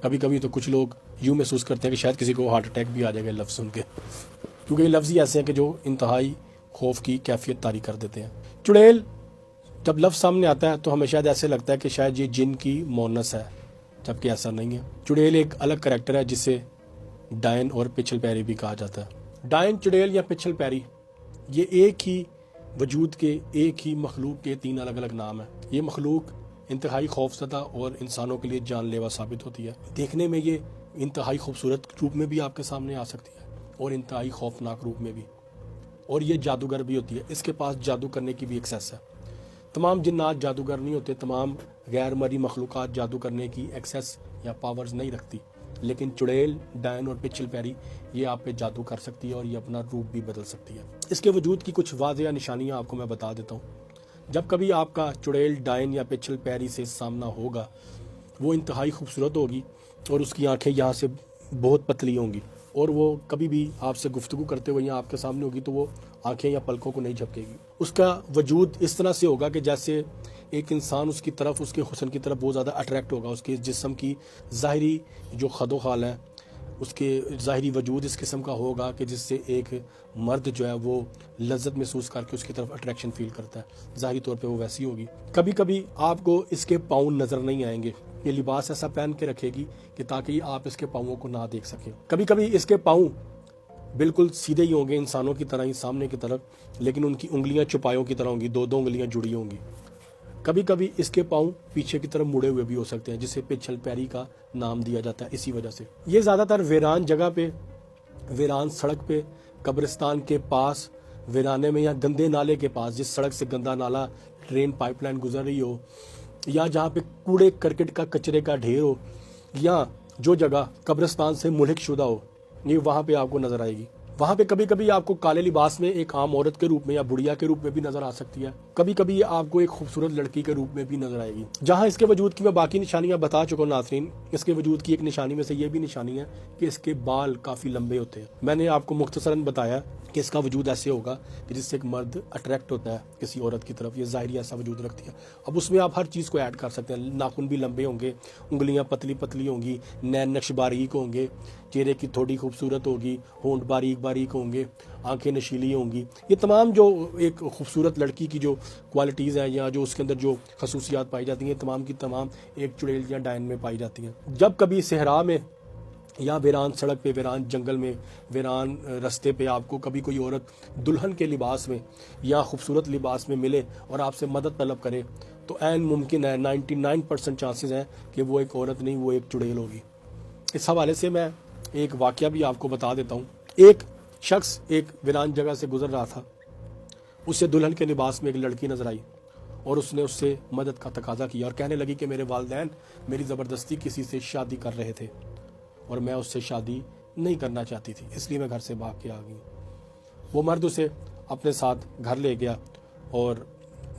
कभी कभी तो कुछ लोग यूँ महसूस करते हैं कि शायद किसी को हार्ट अटैक भी आ जाएगा लफ्ज़ सुन के, क्योंकि ये लफ्ज़ ही ऐसे हैं कि जो इंतहाई खौफ की कैफियत तारी कर देते हैं। चुड़ैल जब लफ्ज़ सामने आता है तो हमें शायद ऐसे लगता है कि शायद ये जिन की मोनस है, जबकि ऐसा नहीं है। चुड़ैल एक अलग करैक्टर है जिसे डायन और पिछल पैरी भी कहा जाता है। डायन, चुड़ैल या पिछल पैरी ये एक ही वजूद के, एक ही मखलूक के 3 अलग अलग नाम हैं। ये मखलूक इंतहाई खौफजदा और इंसानों के लिए जानलेवा साबित होती है। देखने में ये इंतहाई खूबसूरत रूप में भी आपके सामने आ सकती है और इंतहाई खौफनाक रूप में भी, और ये जादूगर भी होती है। इसके पास जादू करने की भी एक्सेस है। तमाम जिन्नात जादूगर नहीं होते, तमाम गैर मरी मखलूक़ात जादू करने की एक्सेस या पावर्स नहीं रखती, लेकिन चुड़ैल, डायन और पिछल पैरी ये आप पे जादू कर सकती है और ये अपना रूप भी बदल सकती है। इसके वजूद की कुछ वाज़ेह निशानियाँ आपको मैं बता देता हूँ। जब कभी आपका चुड़ैल, डायन या पिछल पैरी से सामना होगा, वो इंतहाई खूबसूरत होगी और उसकी आंखें यहाँ से बहुत पतली होंगी, और वो कभी भी आपसे गुफ्तगू करते हुए यहाँ आपके सामने होगी तो वो आंखें या पलकों को नहीं झपकेगी। उसका वजूद इस तरह से होगा कि जैसे एक इंसान उसकी तरफ, उसके हुस्न की तरफ बहुत ज़्यादा अट्रैक्ट होगा। उसके जिस्म की ज़ाहिरी जो खदो खाल है, उसके ज़ाहिरी वजूद इस किस्म का होगा कि जिससे एक मर्द जो है वो लज्जत महसूस करके उसकी तरफ अट्रैक्शन फील करता है। ज़ाहिरी तौर पे वो वैसी होगी। कभी कभी आपको इसके पाँव नज़र नहीं आएंगे। ये लिबास ऐसा पहन के रखेगी कि ताकि आप इसके पाँवों को ना देख सकें। कभी कभी इसके पाँव बिल्कुल सीधे ही होंगे, इंसानों की तरह ही सामने की तरफ, लेकिन उनकी उंगलियां चुपायों की तरह होंगी, 2-2 उंगलियां जुड़ी होंगी। कभी कभी इसके पाँव पीछे की तरफ मुड़े हुए भी हो सकते हैं, जिसे पिछल पैरी का नाम दिया जाता है इसी वजह से। ये ज़्यादातर वीरान जगह पे, वीरान सड़क पे, कब्रिस्तान के पास, वीराने में या गंदे नाले के पास, जिस सड़क से गंदा नाला, ट्रेन पाइपलाइन गुजर रही हो, या जहाँ पे कूड़े करकट का कचरे का ढेर हो, या जो जगह कब्रिस्तान से मुल्हिक शुदा हो, ये वहाँ पे आपको नजर आएगी। वहाँ पे कभी कभी आपको काले लिबास में एक आम औरत के रूप में या बुढ़िया के रूप में भी नजर आ सकती है। कभी कभी ये आपको एक खूबसूरत लड़की के रूप में भी नजर आएगी। जहाँ इसके वजूद की मैं बाकी निशानियां बता चुका हूँ नाज़रीन, इसके वजूद की एक निशानी में से ये भी निशानी है कि इसके बाल काफी लंबे होते हैं। मैंने आपको मुख्तसरन बताया कि इसका वजूद ऐसे होगा कि जिससे एक मर्द अट्रैक्ट होता है किसी औरत की तरफ। ये ज़ाहिरी ऐसा वजूद रखती है। अब उसमें आप हर चीज़ को ऐड कर सकते हैं। नाखून भी लंबे होंगे, उंगलियां पतली पतली होंगी, नैन नक्श बारीक होंगे, चेहरे की थोड़ी खूबसूरत होगी, होंठ बारीक बारीक होंगे, आंखें नशीली होंगी। ये तमाम जो एक खूबसूरत लड़की की जो क्वालिटीज़ हैं या जो उसके अंदर जो खसूसियात पाई जाती हैं, तमाम की तमाम एक चुड़ैल या डायन में पाई जाती हैं। जब कभी सहरा में या वीरान सड़क पे, वीरान जंगल में, वीरान रास्ते पे आपको कभी कोई औरत दुल्हन के लिबास में या खूबसूरत लिबास में मिले और आपसे मदद तलब करे, तो ऐन मुमकिन है, 99% चांसेस हैं कि वो एक औरत नहीं, वो एक चुड़ैल होगी। इस हवाले से मैं एक वाक़या भी आपको बता देता हूँ। एक शख्स एक वीरान जगह से गुजर रहा था, उससे दुल्हन के लिबास में एक लड़की नजर आई और उसने उससे मदद का तकाजा किया और कहने लगी कि मेरे वालिदैन मेरी ज़बरदस्ती किसी से शादी कर रहे थे और मैं उससे शादी नहीं करना चाहती थी, इसलिए मैं घर से भाग के आ गई। वो मर्द उसे अपने साथ घर ले गया और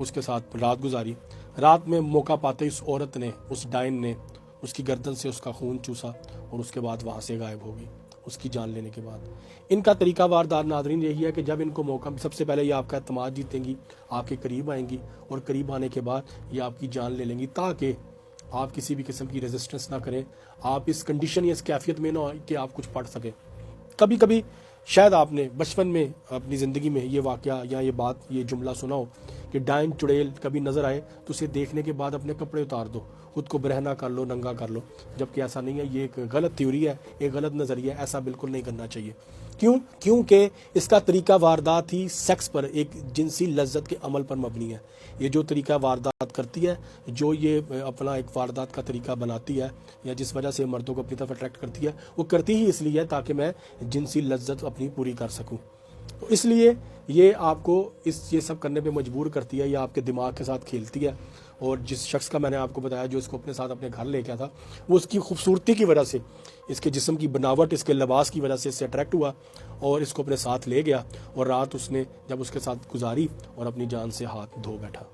उसके साथ रात गुजारी। रात में मौका पाते उस औरत ने, उस डायन ने उसकी गर्दन से उसका खून चूसा और उसके बाद वहाँ से गायब हो गई, उसकी जान लेने के बाद। इनका तरीका वारदात नाज़रीन यही है कि जब इनको मौका, सबसे पहले ये आपका एतमाद जीतेंगी, आपके करीब आएंगी और करीब आने के बाद ये आपकी जान ले लेंगी, ताकि आप किसी भी किस्म की रेजिस्टेंस ना करें, आप इस कंडीशन या इस कैफियत में ना हो कि आप कुछ पढ़ सकें। कभी कभी शायद आपने बचपन में अपनी ज़िंदगी में ये वाक़या या ये बात, ये जुमला सुना हो कि डायन चुड़ैल कभी नज़र आए तो उसे देखने के बाद अपने कपड़े उतार दो, खुद को बरहना कर लो, नंगा कर लो, जबकि ऐसा नहीं है। ये एक गलत थ्योरी है, एक गलत नज़रिया है, ऐसा बिल्कुल नहीं करना चाहिए। क्यों? क्योंकि इसका तरीका वारदात ही सेक्स पर, एक जिनसी लज्जत के अमल पर मबनी है। ये जो तरीका वारदात करती है, जो ये अपना एक वारदात का तरीका बनाती है या जिस वजह से मर्दों को अपनी तरफ अट्रैक्ट करती है, वो करती ही इसलिए है ताकि मैं जिनसी लज्जत अपनी पूरी कर सकूं। तो इसलिए ये आपको ये सब करने पे मजबूर करती है, या आपके दिमाग के साथ खेलती है। और जिस शख्स का मैंने आपको बताया जो इसको अपने साथ अपने घर ले गया था, वो उसकी खूबसूरती की वजह से, इसके जिस्म की बनावट, इसके लिबास की वजह से इससे अट्रैक्ट हुआ और इसको अपने साथ ले गया और रात उसने जब उसके साथ गुजारी और अपनी जान से हाथ धो बैठा।